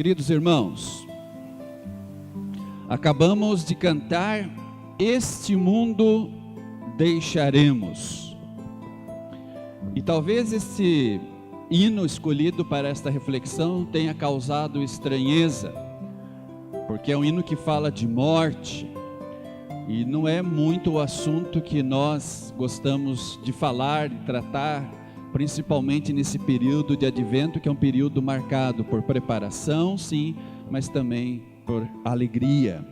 Queridos irmãos, acabamos de cantar "Este mundo deixaremos", e talvez esse hino escolhido para esta reflexão tenha causado estranheza, porque é um hino que fala de morte, e não é muito o assunto que nós gostamos de falar, de tratar, principalmente nesse período de advento, que é um período marcado por preparação, sim, mas também por alegria.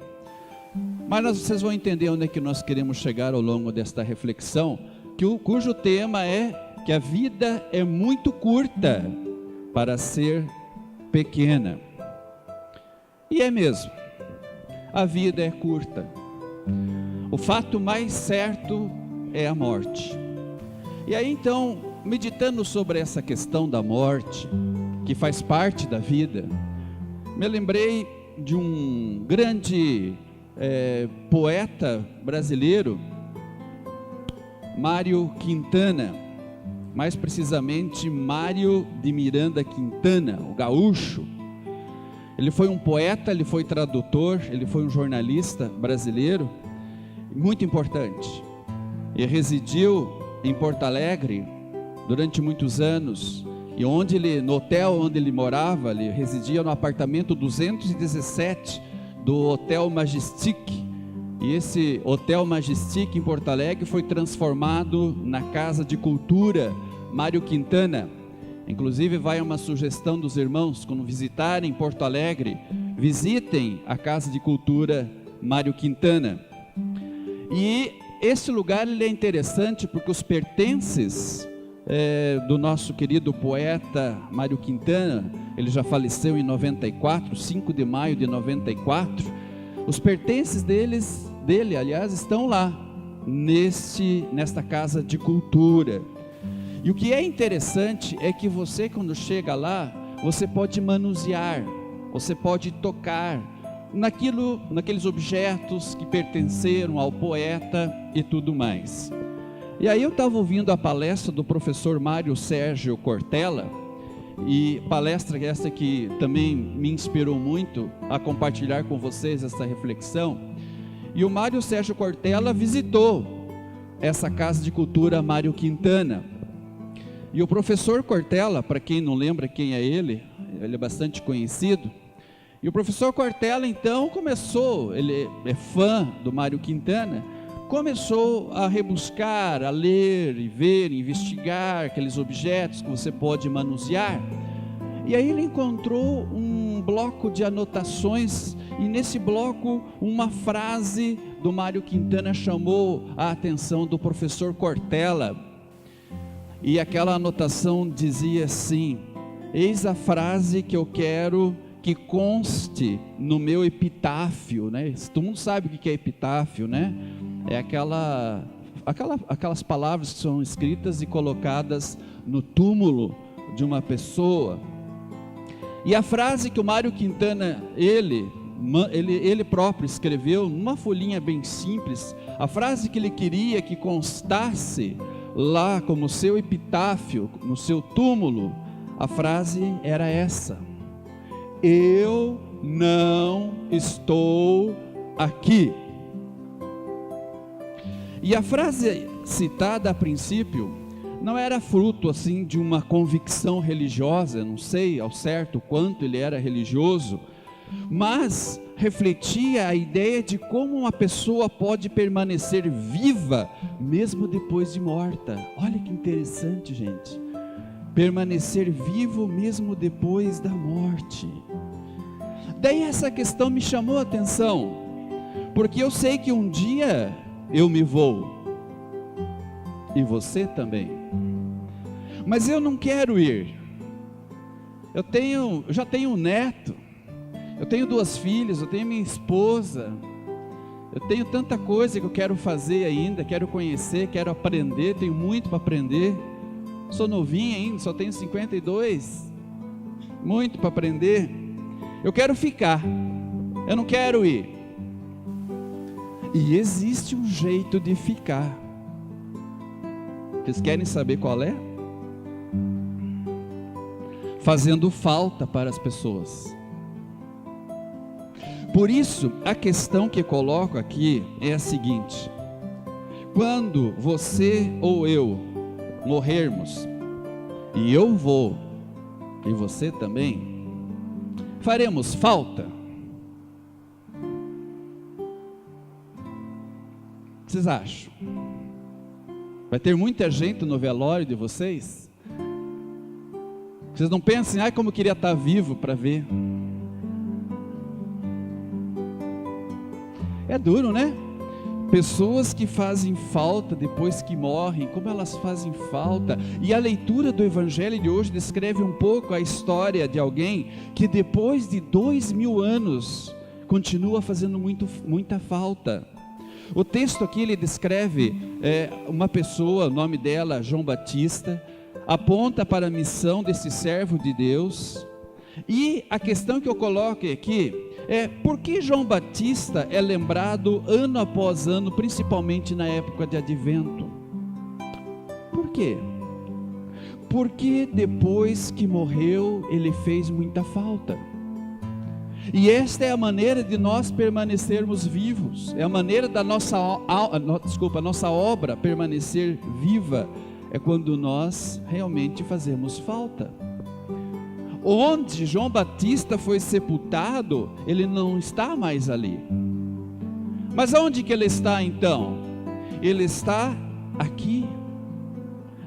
Mas vocês vão entender onde é que nós queremos chegar ao longo desta reflexão, cujo tema é que a vida é muito curta para ser pequena. E é mesmo, a vida é curta. O fato mais certo é a morte. E aí então, meditando sobre essa questão da morte, que faz parte da vida, me lembrei de um grande poeta brasileiro, Mário Quintana, mais precisamente Mário de Miranda Quintana, o gaúcho. Ele foi um poeta, ele foi tradutor, ele foi um jornalista brasileiro, muito importante. Ele residiu em Porto Alegre durante muitos anos, e no hotel onde ele morava, ele residia no apartamento 217 do Hotel Majestic, e esse Hotel Majestic em Porto Alegre foi transformado na Casa de Cultura Mário Quintana. Inclusive vai uma sugestão dos irmãos, quando visitarem Porto Alegre, visitem a Casa de Cultura Mário Quintana. E esse lugar ele é interessante porque os pertences do nosso querido poeta Mário Quintana, ele já faleceu em 94, 5 de maio de 94, os pertences dele, estão lá, nesta Casa de Cultura. E o que é interessante é que você, quando chega lá, você pode manusear, você pode tocar naqueles objetos que pertenceram ao poeta e tudo mais. E aí eu estava ouvindo a palestra do professor Mário Sérgio Cortella, e palestra essa que também me inspirou muito a compartilhar com vocês essa reflexão. E o Mário Sérgio Cortella visitou essa Casa de Cultura Mário Quintana. E o professor Cortella, para quem não lembra quem é ele é bastante conhecido. E o professor Cortella então ele é fã do Mário Quintana, começou a rebuscar, a ler e ver, investigar aqueles objetos que você pode manusear. E aí ele encontrou um bloco de anotações, e nesse bloco uma frase do Mário Quintana chamou a atenção do professor Cortella. E aquela anotação dizia assim: eis a frase que eu quero que conste no meu epitáfio, né? Todo mundo sabe o que é epitáfio, né? É aquelas palavras que são escritas e colocadas no túmulo de uma pessoa. E a frase que o Mário Quintana, ele próprio escreveu numa folhinha bem simples, a frase que ele queria que constasse lá como seu epitáfio, no seu túmulo, a frase era essa: eu não estou aqui. E a frase citada a princípio não era fruto assim de uma convicção religiosa, não sei ao certo quanto ele era religioso, mas refletia a ideia de como uma pessoa pode permanecer viva mesmo depois de morta. Olha que interessante, gente. Permanecer vivo mesmo depois da morte. Daí essa questão me chamou a atenção, porque eu sei que um dia eu me vou, e você também, mas eu não quero ir. Eu já tenho um neto, eu tenho 2 filhas, eu tenho minha esposa, eu tenho tanta coisa que eu quero fazer ainda, quero conhecer, quero aprender, tenho muito para aprender. Sou novinho ainda, só tenho 52, muito para aprender. Eu quero ficar, eu não quero ir. E existe um jeito de ficar. Vocês querem saber qual é? Fazendo falta para as pessoas. Por isso, a questão que coloco aqui é a seguinte: quando você ou eu morrermos, e eu vou, e você também, faremos falta? Vocês acham? Vai ter muita gente no velório de vocês? Vocês não pensem, ai, como eu queria estar vivo para ver. É duro, né? Pessoas que fazem falta depois que morrem, como elas fazem falta. E a leitura do Evangelho de hoje descreve um pouco a história de alguém que depois de 2000 anos continua fazendo muita falta. O texto aqui ele descreve uma pessoa, o nome dela João Batista, aponta para a missão desse servo de Deus. E a questão que eu coloco aqui é: por que João Batista é lembrado ano após ano, principalmente na época de Advento? Por quê? Porque depois que morreu, ele fez muita falta. E esta é a maneira de nós permanecermos vivos, é a maneira da nossa obra permanecer viva, é quando nós realmente fazemos falta. Onde João Batista foi sepultado, ele não está mais ali. Mas onde que ele está então? Ele está aqui,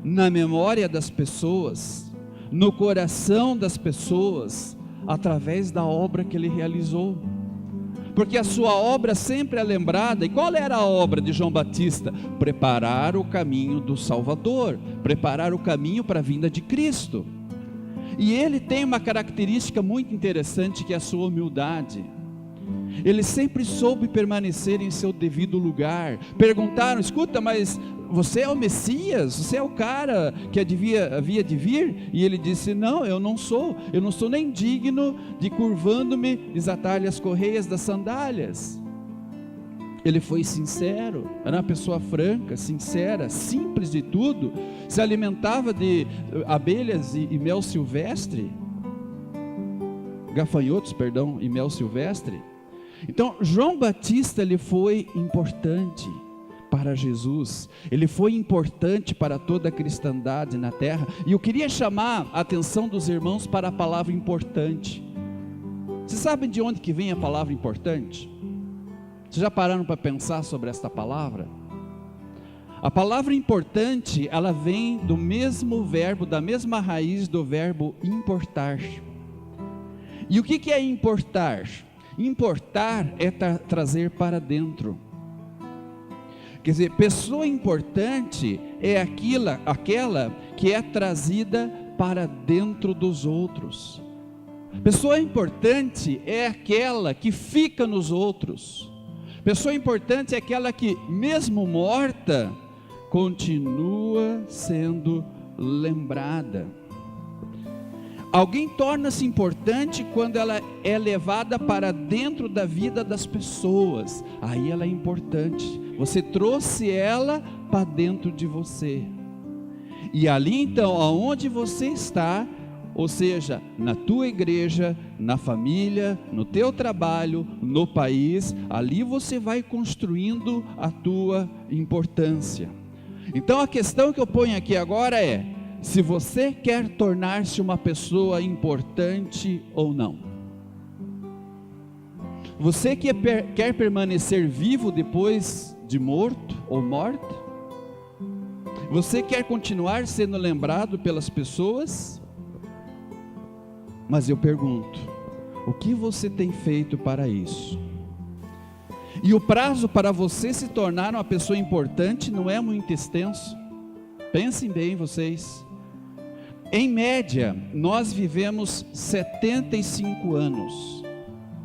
na memória das pessoas, no coração das pessoas, através da obra que ele realizou. Porque a sua obra sempre é lembrada. E qual era a obra de João Batista? Preparar o caminho do Salvador, preparar o caminho para a vinda de Cristo. E ele tem uma característica muito interessante, que é a sua humildade. Ele sempre soube permanecer em seu devido lugar. Perguntaram: escuta, mas você é o Messias? Você é o cara que havia de vir? E ele disse: não, eu não sou nem digno de, curvando-me, desatar-lhe as correias das sandálias. Ele foi sincero, era uma pessoa franca, sincera, simples de tudo, se alimentava de abelhas e mel silvestre, gafanhotos, perdão, e mel silvestre. Então, João Batista, ele foi importante para Jesus, ele foi importante para toda a cristandade na terra. E eu queria chamar a atenção dos irmãos para a palavra importante. Vocês sabem de onde que vem a palavra importante? Vocês já pararam para pensar sobre esta palavra? A palavra importante, ela vem do mesmo verbo, da mesma raiz do verbo importar. E o que é importar? Importar é trazer para dentro. Quer dizer, pessoa importante é aquela que é trazida para dentro dos outros. Pessoa importante é aquela que fica nos outros. Pessoa importante é aquela que, mesmo morta, continua sendo lembrada. Alguém torna-se importante quando ela é levada para dentro da vida das pessoas. Aí ela é importante. Você trouxe ela para dentro de você. E ali então, aonde você está, ou seja, na tua igreja, na família, no teu trabalho, no país, ali você vai construindo a tua importância. Então a questão que eu ponho aqui agora é: se você quer tornar-se uma pessoa importante ou não. Você que quer permanecer vivo depois de morto ou morta? Você quer continuar sendo lembrado pelas pessoas? Mas eu pergunto, o que você tem feito para isso? E o prazo para você se tornar uma pessoa importante não é muito extenso. Pensem bem vocês. Em média, nós vivemos 75 anos.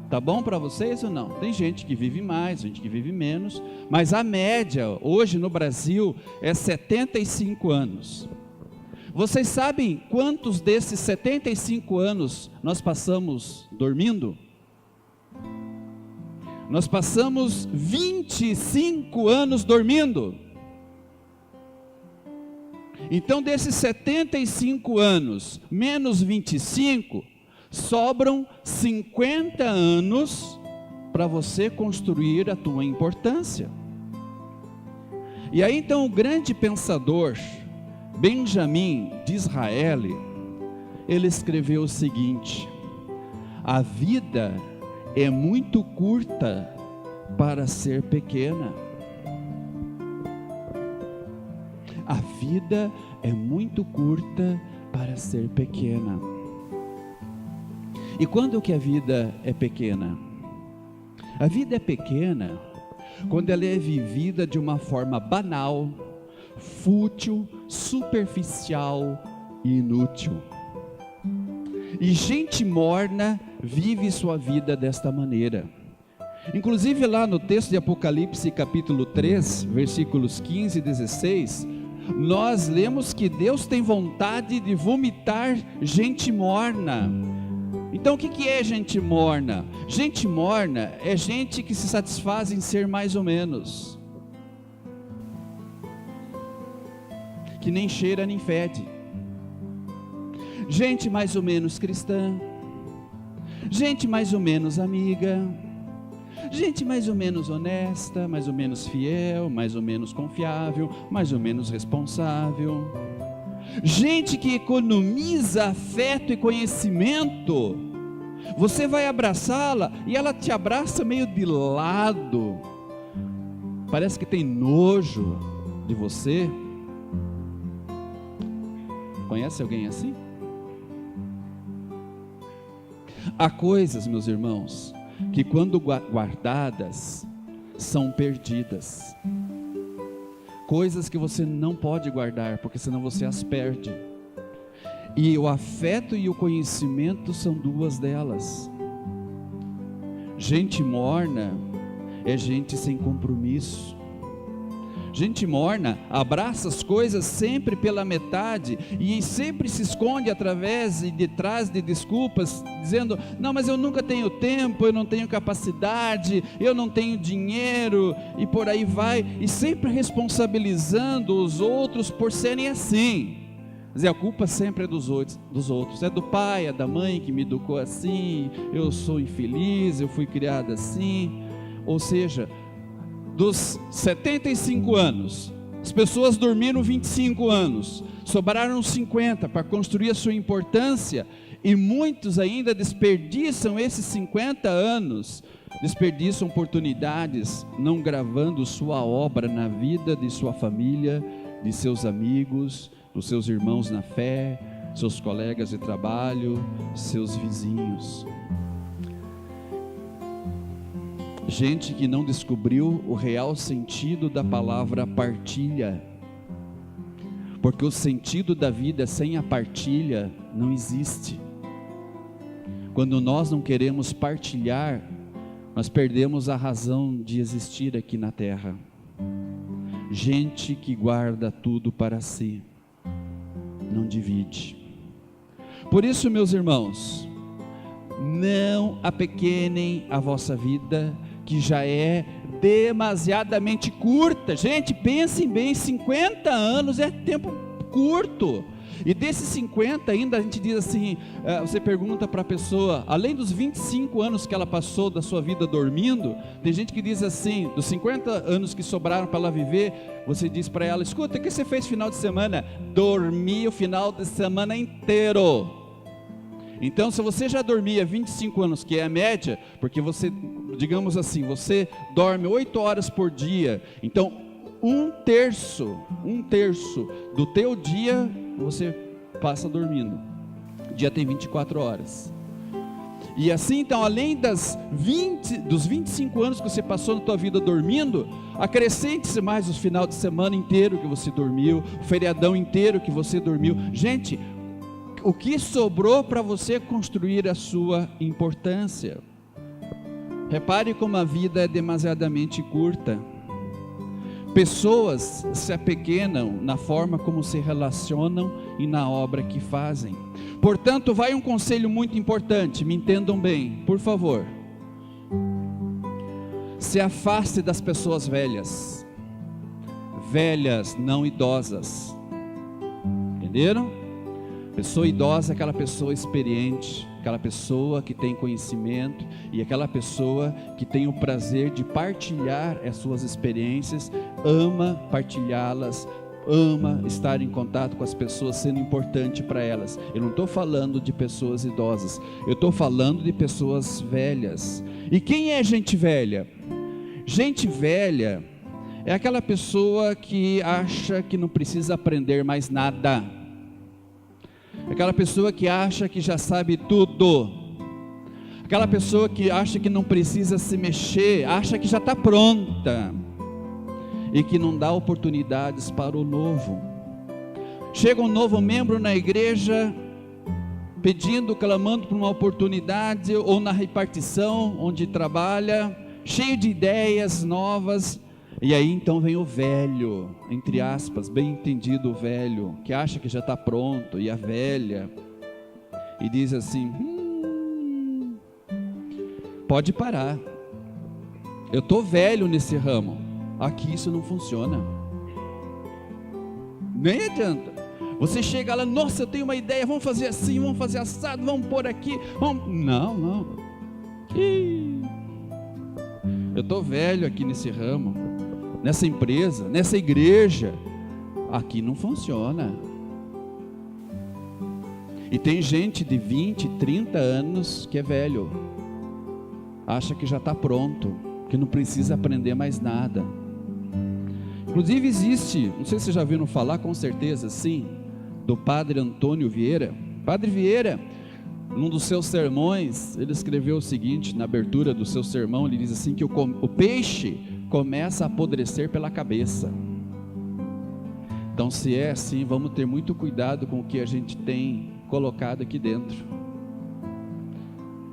Tá bom para vocês ou não? Tem gente que vive mais, gente que vive menos, mas a média hoje no Brasil é 75 anos. Vocês sabem quantos desses 75 anos nós passamos dormindo? Nós passamos 25 anos dormindo. Então desses 75 anos, menos 25, sobram 50 anos para você construir a tua importância. E aí então o grande pensador Benjamin Disraeli, ele escreveu o seguinte: a vida é muito curta para ser pequena. A vida é muito curta para ser pequena. E quando que a vida é pequena? A vida é pequena quando ela é vivida de uma forma banal, fútil, superficial e inútil. E gente morna vive sua vida desta maneira. Inclusive lá no texto de Apocalipse capítulo 3, versículos 15 e 16, nós lemos que Deus tem vontade de vomitar gente morna. Então o que é gente morna? Gente morna é gente que se satisfaz em ser mais ou menos, que nem cheira nem fede. Gente mais ou menos cristã, gente mais ou menos amiga, gente mais ou menos honesta, mais ou menos fiel, mais ou menos confiável, mais ou menos responsável. Gente que economiza afeto e conhecimento. Você vai abraçá-la e ela te abraça meio de lado. Parece que tem nojo de você. Conhece alguém assim? Há coisas, meus irmãos, que quando guardadas, são perdidas. Coisas que você não pode guardar, porque senão você as perde. E o afeto e o conhecimento são duas delas. Gente morna é gente sem compromisso. Gente morna abraça as coisas sempre pela metade e sempre se esconde através e detrás de desculpas, dizendo: não, mas eu nunca tenho tempo, eu não tenho capacidade, eu não tenho dinheiro, e por aí vai, e sempre responsabilizando os outros por serem assim. A culpa sempre é dos outros, é do pai, é da mãe que me educou assim, eu sou infeliz, eu fui criado assim. Ou seja, dos 75 anos, as pessoas dormiram 25 anos, sobraram 50 para construir a sua importância, e muitos ainda desperdiçam esses 50 anos, desperdiçam oportunidades, não gravando sua obra na vida de sua família, de seus amigos, dos seus irmãos na fé, seus colegas de trabalho, seus vizinhos. Gente que não descobriu o real sentido da palavra partilha, porque o sentido da vida sem a partilha não existe. Quando nós não queremos partilhar, nós perdemos a razão de existir aqui na terra. Gente que guarda tudo para si, não divide. Por isso, meus irmãos, não apequenem a vossa vida, que já é demasiadamente curta. Gente, pensem bem, 50 anos é tempo curto. E desses 50 ainda a gente diz assim, você pergunta para a pessoa, além dos 25 anos que ela passou da sua vida dormindo, tem gente que diz assim, dos 50 anos que sobraram para ela viver, você diz para ela: escuta, o que você fez no final de semana? Dormi o final de semana inteiro. Então, se você já dormia 25 anos, que é a média, porque você, digamos assim, você dorme 8 horas por dia, então um terço do teu dia você passa dormindo. O dia tem 24 horas. E assim, então, além dos 25 anos que você passou na tua vida dormindo, acrescente-se mais os final de semana inteiro que você dormiu, o feriadão inteiro que você dormiu. Gente, o que sobrou para você construir a sua importância? Repare como a vida é demasiadamente curta. Pessoas se apequenam na forma como se relacionam e na obra que fazem. Portanto, vai um conselho muito importante, me entendam bem, por favor. Se afaste das pessoas velhas. Velhas, não idosas. Entenderam? Pessoa idosa é aquela pessoa experiente, aquela pessoa que tem conhecimento e aquela pessoa que tem o prazer de partilhar as suas experiências, ama partilhá-las, ama estar em contato com as pessoas, sendo importante para elas. Eu não estou falando de pessoas idosas, eu estou falando de pessoas velhas. E quem é gente velha? Gente velha é aquela pessoa que acha que não precisa aprender mais nada, aquela pessoa que acha que já sabe tudo, aquela pessoa que acha que não precisa se mexer, acha que já está pronta, e que não dá oportunidades para o novo. Chega um novo membro na igreja, pedindo, clamando por uma oportunidade, ou na repartição onde trabalha, cheio de ideias novas, e aí então vem o velho, entre aspas, bem entendido o velho, que acha que já está pronto, e a velha, e diz assim, pode parar, eu estou velho nesse ramo, aqui isso não funciona, nem adianta, você chega lá, nossa, eu tenho uma ideia, vamos fazer assim, vamos fazer assado, vamos pôr aqui, vamos... não, eu estou velho aqui nesse ramo, nessa empresa, nessa igreja, aqui não funciona. E tem gente de 20, 30 anos que é velho, acha que já está pronto, que não precisa aprender mais nada. Inclusive existe, não sei se vocês já viram falar, com certeza sim, do padre Antônio Vieira. Padre Vieira, num dos seus sermões, ele escreveu o seguinte, na abertura do seu sermão, ele diz assim, que o peixe começa a apodrecer pela cabeça. Então se é assim, vamos ter muito cuidado com o que a gente tem colocado aqui dentro.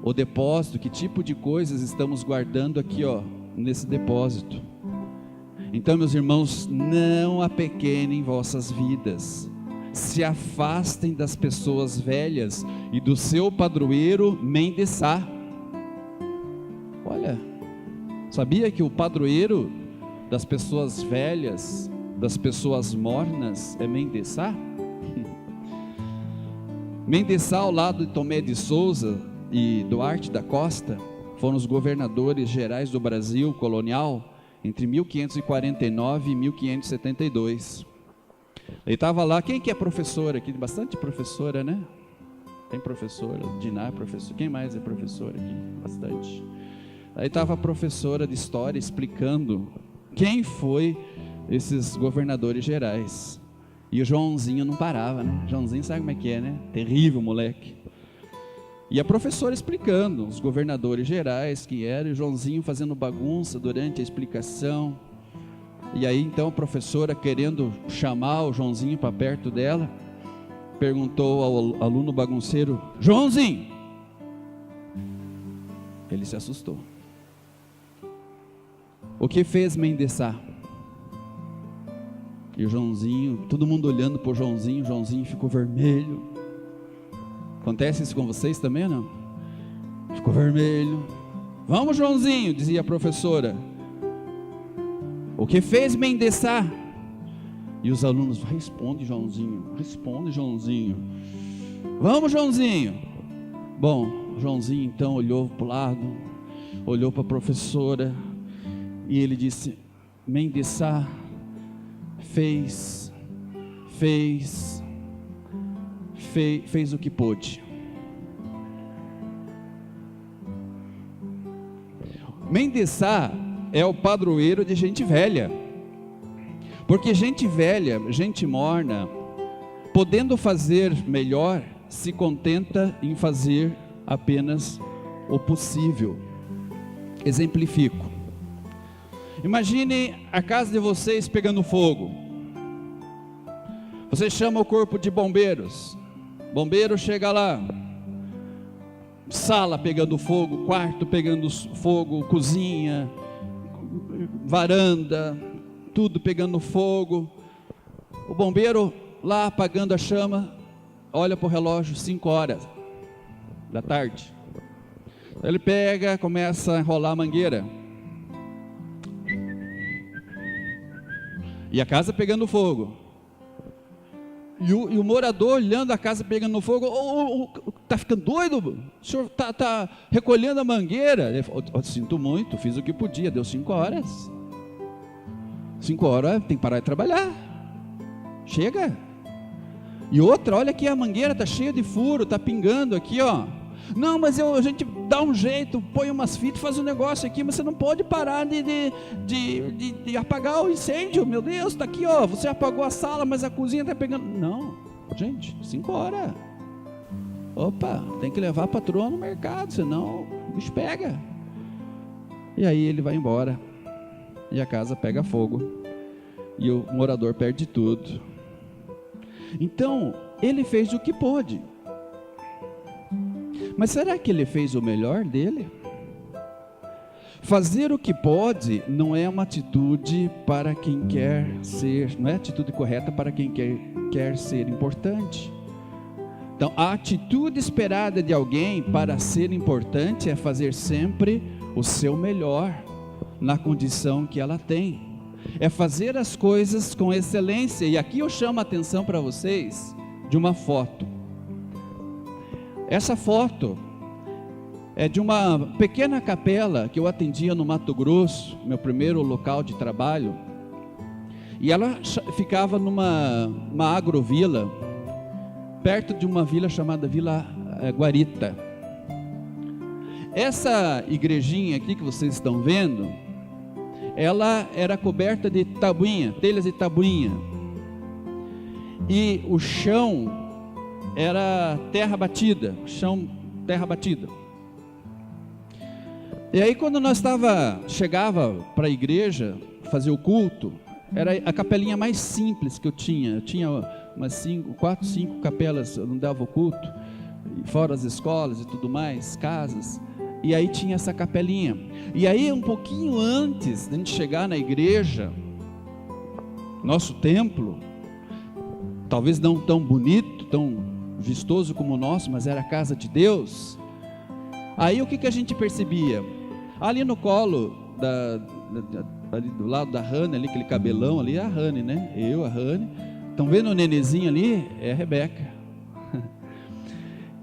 O depósito, que tipo de coisas estamos guardando aqui, nesse depósito. Então, meus irmãos, não apequenem vossas vidas, se afastem das pessoas velhas e do seu padroeiro Mendesá. Olha, sabia que o padroeiro das pessoas velhas, das pessoas mornas, é Mendesá? Mendesá, ao lado de Tomé de Souza e Duarte da Costa, foram os governadores gerais do Brasil colonial entre 1549 e 1572. Ele estava lá, quem que é professora aqui? Bastante professora, né? Tem professora, Diná é professora, quem mais é professora aqui? Bastante. Aí estava a professora de história explicando quem foi esses governadores gerais. E o Joãozinho não parava, né? Joãozinho sabe como é que é, né? Terrível moleque. E a professora explicando os governadores gerais que eram, e o Joãozinho fazendo bagunça durante a explicação. E aí então a professora, querendo chamar o Joãozinho para perto dela, perguntou ao aluno bagunceiro: Joãozinho! Ele se assustou. O que fez Mendesá? E o Joãozinho, todo mundo olhando para o Joãozinho ficou vermelho. Acontece isso com vocês também ou não? Ficou vermelho. Vamos, Joãozinho, dizia a professora. O que fez Mendesá? E os alunos, responde Joãozinho. Vamos, Joãozinho. Bom, Joãozinho então olhou para o lado, olhou para a professora, e ele disse: Mendesá fez o que pôde. Mendesá é o padroeiro de gente velha, porque gente velha, gente morna, podendo fazer melhor, se contenta em fazer apenas o possível. Exemplifico. Imagine a casa de vocês pegando fogo. Você chama o corpo de bombeiros. Bombeiro chega lá, sala pegando fogo, quarto pegando fogo, cozinha, varanda, tudo pegando fogo. O bombeiro lá apagando a chama, olha para o relógio, 5 horas da tarde. Ele pega, começa a enrolar a mangueira. E a casa pegando fogo. E o morador olhando a casa pegando fogo, tá ficando doido? O senhor tá recolhendo a mangueira? Ele falou, sinto muito, fiz o que podia, deu 5 horas. 5 horas, tem que parar de trabalhar. Chega. E outra, olha aqui, a mangueira está cheia de furo, está pingando aqui, ó. Não, mas a gente dá um jeito, põe umas fitas, faz um negócio aqui, mas você não pode parar de apagar o incêndio, meu Deus, está aqui, ó, você apagou a sala, mas a cozinha está pegando. Não, gente, 5 horas. Opa, tem que levar a patroa no mercado, senão o bicho pega. E aí ele vai embora, e a casa pega fogo, e o morador perde tudo. Então, ele fez o que pôde. Mas será que ele fez o melhor dele? Fazer o que pode não é uma atitude para quem quer ser, não é atitude correta para quem quer ser importante. Então, a atitude esperada de alguém para ser importante é fazer sempre o seu melhor, na condição que ela tem. É fazer as coisas com excelência. E aqui eu chamo a atenção para vocês de uma foto. Essa foto é de uma pequena capela que eu atendia no Mato Grosso, meu primeiro local de trabalho. E ela ficava numa agrovila, perto de uma vila chamada Vila Guarita. Essa igrejinha aqui que vocês estão vendo, ela era coberta de tabuinha, telhas de tabuinha. E o chão era terra batida, terra batida. E aí quando nós chegava para a igreja fazer o culto, era a capelinha mais simples que eu tinha umas 4, 5 capelas, eu não dava o culto, fora as escolas e tudo mais, casas, e aí tinha essa capelinha. E aí um pouquinho antes de a gente chegar na igreja, nosso templo, talvez não tão bonito, tão vistoso como o nosso, mas era a casa de Deus. Aí o que a gente percebia? Ali no colo ali do lado da Rani, ali, aquele cabelão ali, é a Rani, né? A Rani. Estão vendo o nenezinho ali? É a Rebeca.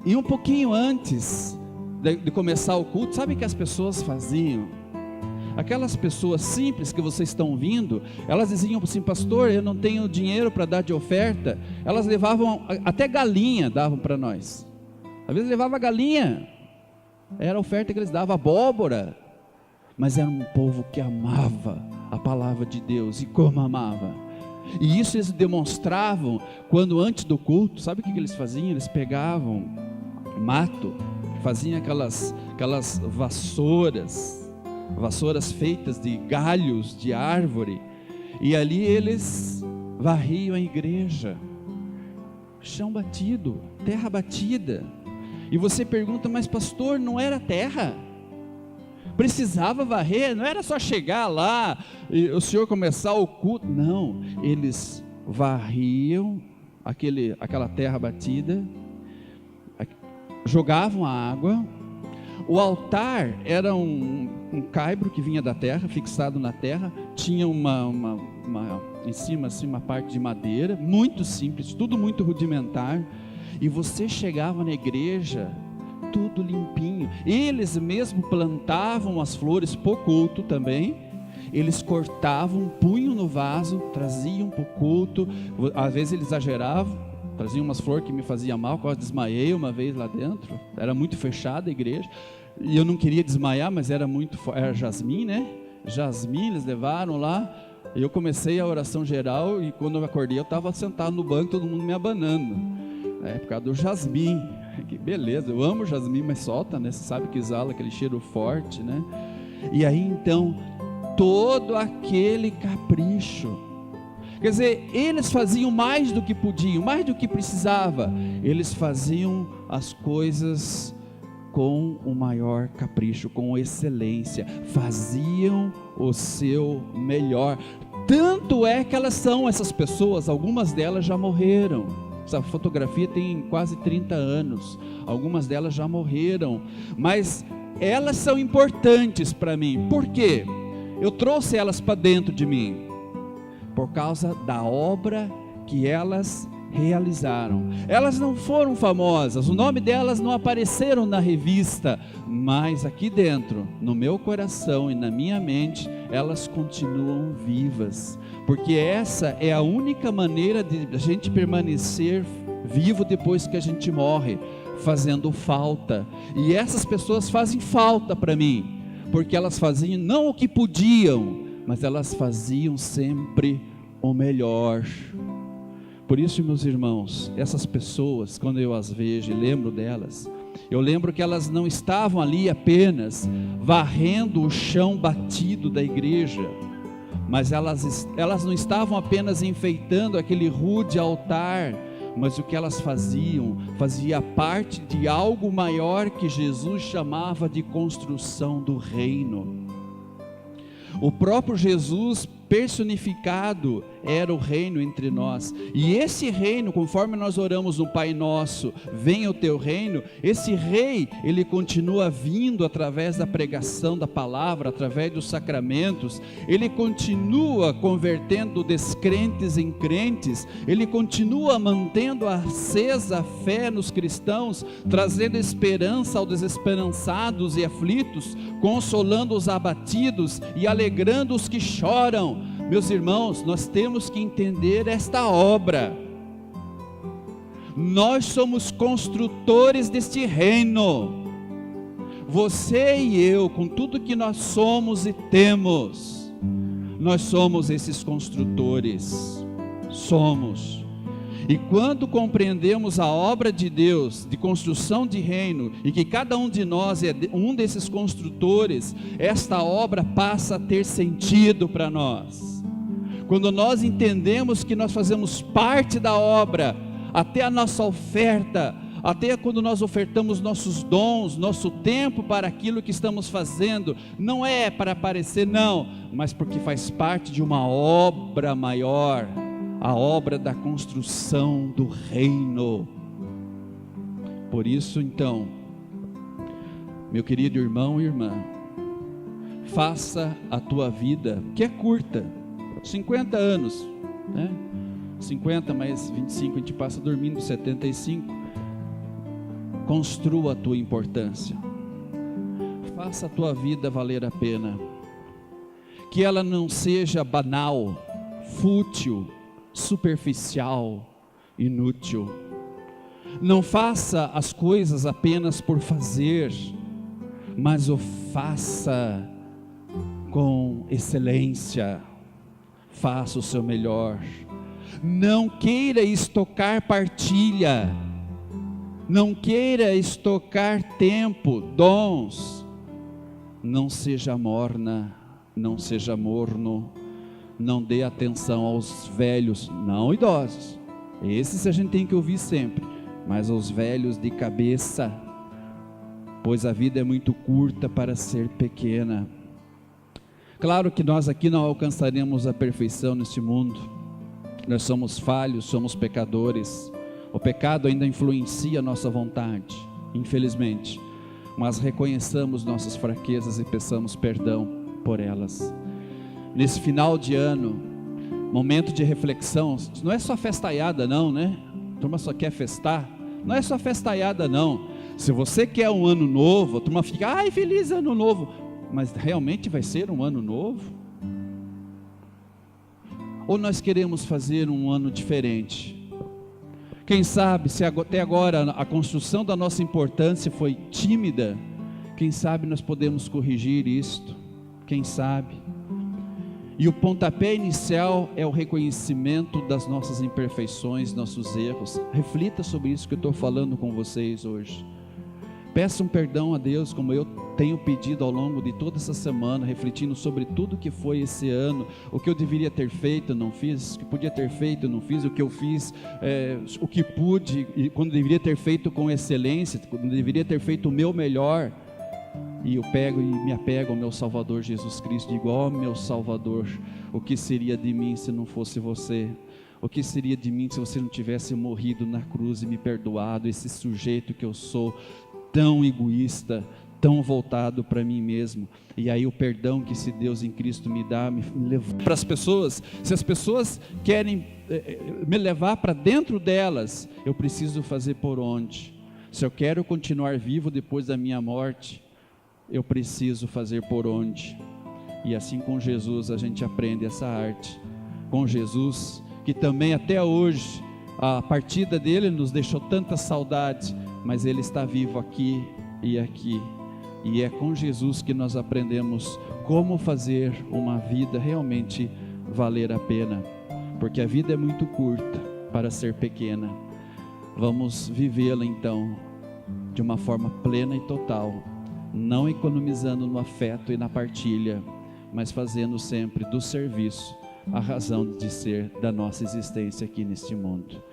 E um pouquinho antes de começar o culto, sabe o que as pessoas faziam? Aquelas pessoas simples que vocês estão vindo, elas diziam assim, pastor, eu não tenho dinheiro para dar de oferta. Elas levavam, até galinha davam para nós. Às vezes levava galinha, era a oferta que eles davam, abóbora. Mas era um povo que amava a palavra de Deus, e como amava. E isso eles demonstravam quando antes do culto, sabe o que eles faziam? Eles pegavam mato, faziam aquelas vassouras feitas de galhos de árvore, e ali eles varriam a igreja, chão batido, terra batida. E você pergunta, mas pastor, não era terra? Precisava varrer? Não era só chegar lá e o senhor começar o culto? Não, eles varriam aquela terra batida, jogavam a água. O altar era um caibro que vinha da terra, fixado na terra, tinha em cima assim, uma parte de madeira, muito simples, tudo muito rudimentar. E você chegava na igreja, tudo limpinho. Eles mesmo plantavam as flores para o culto também. Eles cortavam, punham no vaso, traziam para o culto. Às vezes eles exageravam, traziam umas flores que me faziam mal, quase desmaiei uma vez lá dentro. Era muito fechada a igreja, e eu não queria desmaiar, mas era jasmim, né? Jasmim, eles levaram lá. Eu comecei a oração geral, e quando eu acordei, eu estava sentado no banco, todo mundo me abanando. Por causa do jasmim. Que beleza, eu amo jasmim, mas solta, né? Você sabe que exala aquele cheiro forte, né? E aí então, todo aquele capricho. Quer dizer, eles faziam mais do que podiam, mais do que precisava. Eles faziam as coisas com o maior capricho, com excelência. Faziam o seu melhor. Tanto é que elas são essas pessoas, algumas delas já morreram. Essa fotografia tem quase 30 anos. Algumas delas já morreram, mas elas são importantes para mim. Por quê? Eu trouxe elas para dentro de mim por causa da obra que elas realizaram. Elas não foram famosas, o nome delas não apareceram na revista, mas aqui dentro, no meu coração e na minha mente, elas continuam vivas, porque essa é a única maneira de a gente permanecer vivo depois que a gente morre, fazendo falta. E essas pessoas fazem falta para mim, porque elas faziam não o que podiam, mas elas faziam sempre o melhor. Por isso, meus irmãos, essas pessoas, quando eu as vejo e lembro delas, eu lembro que elas não estavam ali apenas varrendo o chão batido da igreja, mas elas não estavam apenas enfeitando aquele rude altar, mas o que elas faziam, fazia parte de algo maior que Jesus chamava de construção do reino. O próprio Jesus personificado era o reino entre nós, e esse reino, conforme nós oramos no Pai Nosso, venha o teu reino, esse rei, ele continua vindo através da pregação da palavra, através dos sacramentos, ele continua convertendo descrentes em crentes, ele continua mantendo acesa a fé nos cristãos, trazendo esperança aos desesperançados e aflitos, consolando os abatidos e alegrando os que choram. Meus irmãos, nós temos que entender esta obra. Nós somos construtores deste reino. Você e eu, com tudo que nós somos e temos, nós somos esses construtores. Somos. E quando compreendemos a obra de Deus, de construção de reino, e que cada um de nós é um desses construtores, esta obra passa a ter sentido para nós. Quando nós entendemos que nós fazemos parte da obra, até a nossa oferta, até quando nós ofertamos nossos dons, nosso tempo para aquilo que estamos fazendo, não é para aparecer não, mas porque faz parte de uma obra maior, a obra da construção do reino. Por isso então, meu querido irmão e irmã, faça a tua vida, que é curta, 50 anos, né? 50 mais 25 a gente passa dormindo, 75, construa a tua importância, faça a tua vida valer a pena, que ela não seja banal, fútil, superficial, inútil. Não faça as coisas apenas por fazer, mas o faça com excelência. Faça o seu melhor. Não queira estocar partilha, não queira estocar tempo, dons. Não seja morna, não seja morno. Não dê atenção aos velhos, não idosos, esses a gente tem que ouvir sempre, mas aos velhos de cabeça, pois a vida é muito curta para ser pequena. Claro que nós aqui não alcançaremos a perfeição neste mundo, nós somos falhos, somos pecadores, o pecado ainda influencia a nossa vontade, infelizmente, mas reconheçamos nossas fraquezas e peçamos perdão por elas. Nesse final de ano, momento de reflexão, não é só festaiada não, né? A turma só quer festar, não é só festaiada não. Se você quer um ano novo, a turma fica, ai, feliz ano novo, mas realmente vai ser um ano novo? Ou nós queremos fazer um ano diferente? Quem sabe, se até agora a construção da nossa importância foi tímida, quem sabe nós podemos corrigir isto, quem sabe? E o pontapé inicial é o reconhecimento das nossas imperfeições, nossos erros. Reflita sobre isso que eu estou falando com vocês hoje. Peça um perdão a Deus, como eu tenho pedido ao longo de toda essa semana, refletindo sobre tudo que foi esse ano, o que eu deveria ter feito, não fiz, o que podia ter feito, não fiz, o que eu fiz, o que pude, e quando deveria ter feito com excelência, quando deveria ter feito o meu melhor. E eu pego e me apego ao meu Salvador Jesus Cristo, igual ao meu Salvador. O que seria de mim se não fosse você? O que seria de mim se você não tivesse morrido na cruz e me perdoado? Esse sujeito que eu sou, tão egoísta, tão voltado para mim mesmo. E aí o perdão que esse Deus em Cristo me dá, me leva para as pessoas. Se as pessoas querem me levar para dentro delas, eu preciso fazer por onde? Se eu quero continuar vivo depois da minha morte, eu preciso fazer por onde? E assim com Jesus a gente aprende essa arte. Com Jesus, que também até hoje, a partida dele nos deixou tanta saudade, mas ele está vivo aqui e aqui. E é com Jesus que nós aprendemos como fazer uma vida realmente valer a pena, porque a vida é muito curta para ser pequena. Vamos vivê-la então de uma forma plena e total, não economizando no afeto e na partilha, mas fazendo sempre do serviço a razão de ser da nossa existência aqui neste mundo.